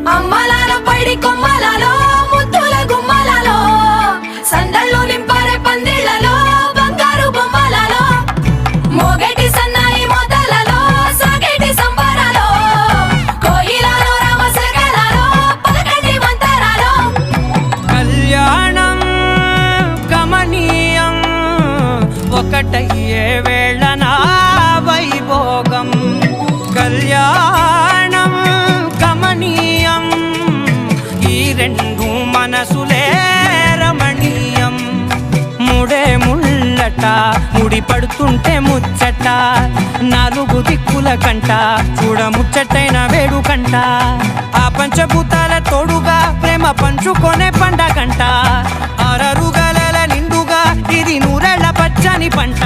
అమ్మలాలో పైడి కొమ్మలలో ముద్దుల గుమ్మలలో సందళ్ళు నింపారే పందిళ్లలో బంగారు బొమ్మలలో మోగేటి సన్నాయి మోతలలో సాగేటి సంబరాలో కోయిలలో రామసగలలో పలకటి మంతరాలో కళ్యాణం గమనీయం ఒకటయ్యే వేళ నా వైభోగం కళ్యాణం గమనీయం ఈ రెండు మనసులే రమణీయం ముడే ముళ్ళట ముడి పడుతుంటే ముచ్చట నాలుగు దిక్కుల కంట చూడ ముచ్చటైన వేడుకంట ఆ పంచభూతాల తోడుగా ప్రేమ పంచుకొనే పండగంట ఆరరుగల నిండుగా ఇది నూరెళ్ళ పచ్చని పంట